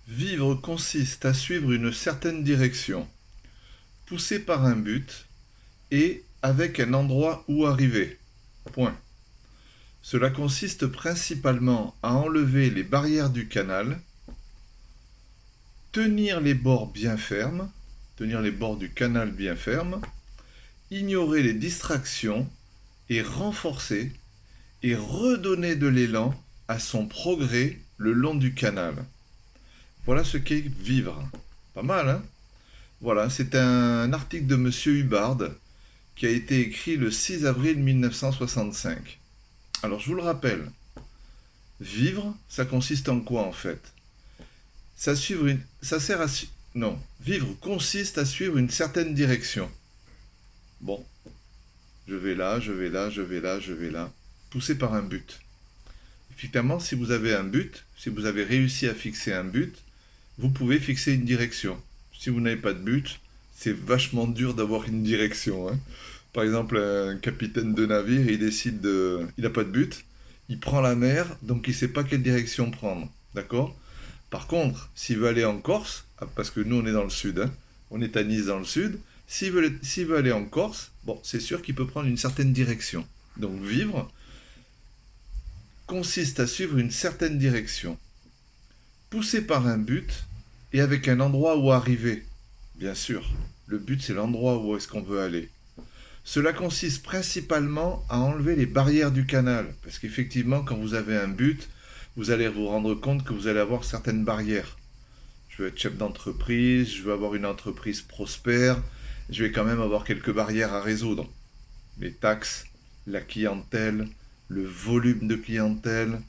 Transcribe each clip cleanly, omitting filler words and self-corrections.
Vivre consiste à suivre une certaine direction, poussé par un but et avec un endroit où arriver. Point. Cela consiste principalement à enlever les barrières du canal, tenir les bords bien fermes, tenir les bords du canal bien fermes, ignorer les distractions et renforcer et redonner de l'élan à son progrès le long du canal. Voilà ce qu'est vivre. Pas mal, hein? Voilà, c'est un article de Monsieur Hubbard qui a été écrit le 6 avril 1965. Alors je vous le rappelle, vivre, ça consiste en quoi en fait? Ça sert à non, vivre consiste à suivre une certaine direction. Bon, je vais là, je vais là, je vais là, je vais là, poussé par un but. Effectivement, si vous avez un but, si vous avez réussi à fixer un but, vous pouvez fixer une direction. Si vous n'avez pas de but, c'est vachement dur d'avoir une direction, hein. Par exemple, un capitaine de navire, il décide de... Il n'a pas de but, il prend la mer, donc il ne sait pas quelle direction prendre. D'accord? Par contre, s'il veut aller en Corse, parce que nous on est dans le sud, hein, on est à Nice dans le sud, s'il veut aller en Corse, bon, c'est sûr qu'il peut prendre une certaine direction. Donc vivre consiste à suivre une certaine direction, poussé par un but et avec un endroit où arriver. Bien sûr, le but c'est l'endroit où est-ce qu'on veut aller. Cela consiste principalement à enlever les barrières du canal, parce qu'effectivement, quand vous avez un but, vous allez vous rendre compte que vous allez avoir certaines barrières. Je veux être chef d'entreprise, je veux avoir une entreprise prospère, je vais quand même avoir quelques barrières à résoudre. Les taxes, la clientèle, le volume de clientèle,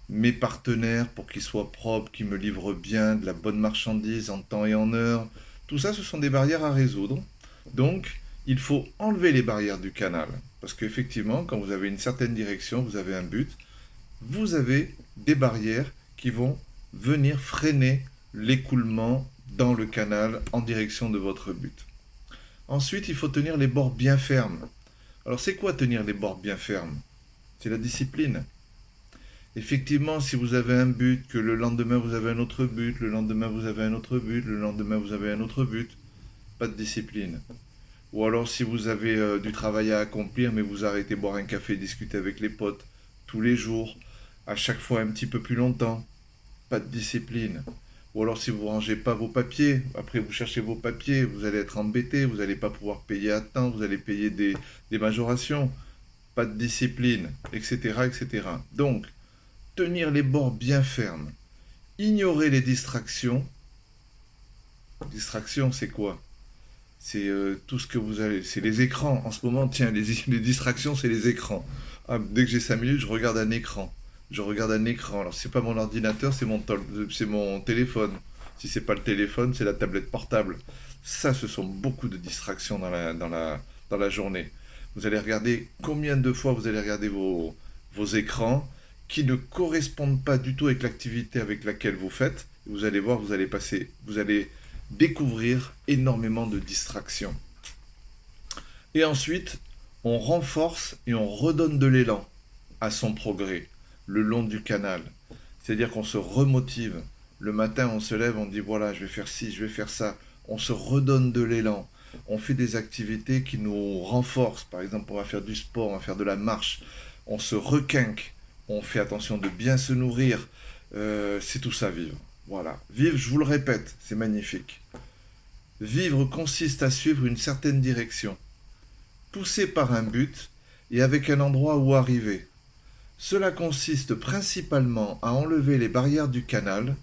mes partenaires pour qu'ils soient propres, qu'ils me livrent bien de la bonne marchandise en temps et en heure. Tout ça, ce sont des barrières à résoudre. Donc, il faut enlever les barrières du canal. Parce qu'effectivement, quand vous avez une certaine direction, vous avez un but, vous avez des barrières qui vont venir freiner l'écoulement dans le canal en direction de votre but. Ensuite, il faut tenir les bords bien fermes. Alors, c'est quoi tenir les bords bien fermes? C'est la discipline. Effectivement, si vous avez un but, que le lendemain vous avez un autre but, le lendemain vous avez un autre but, le lendemain vous avez un autre but, pas de discipline. Ou alors si vous avez du travail à accomplir, mais vous arrêtez boire un café et discuter avec les potes tous les jours, à chaque fois un petit peu plus longtemps, pas de discipline. Ou alors si vous ne rangez pas vos papiers, après vous cherchez vos papiers, vous allez être embêté, vous n'allez pas pouvoir payer à temps, vous allez payer des majorations, pas de discipline, etc., etc. Donc, tenir les bords bien fermes, ignorer les distractions. Distraction, c'est quoi? C'est tout ce que vous avez. C'est les écrans. En ce moment, tiens, les distractions, c'est les écrans. Ah, dès que j'ai 5 minutes, je regarde un écran. Je regarde un écran. Alors, c'est pas mon ordinateur, c'est mon téléphone. Si c'est pas le téléphone, c'est la tablette portable. Ça, ce sont beaucoup de distractions dans la journée. Vous allez regarder combien de fois vous allez regarder vos écrans qui ne correspondent pas du tout avec l'activité avec laquelle vous faites. Vous allez voir, vous allez découvrir énormément de distractions. Et ensuite, on renforce et on redonne de l'élan à son progrès le long du canal. C'est-à-dire qu'on se remotive. Le matin, on se lève, on dit voilà, je vais faire ci, je vais faire ça. On se redonne de l'élan. On fait des activités qui nous renforcent. Par exemple, on va faire du sport, on va faire de la marche. On se requinque. On fait attention de bien se nourrir. C'est tout ça, vivre. Voilà. Vivre, je vous le répète, c'est magnifique. Vivre consiste à suivre une certaine direction, poussé par un but et avec un endroit où arriver. Cela consiste principalement à enlever les barrières du canal,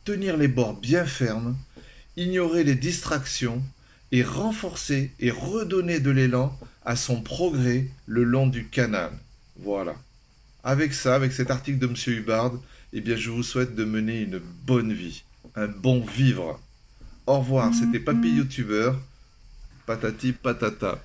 tenir les bords bien fermes, ignorer les distractions et renforcer et redonner de l'élan à son progrès le long du canal. Voilà. Avec ça, avec cet article de M. Hubbard, eh bien, je vous souhaite de mener une bonne vie, un bon vivre. Au revoir, c'était Papy YouTuber, patati patata.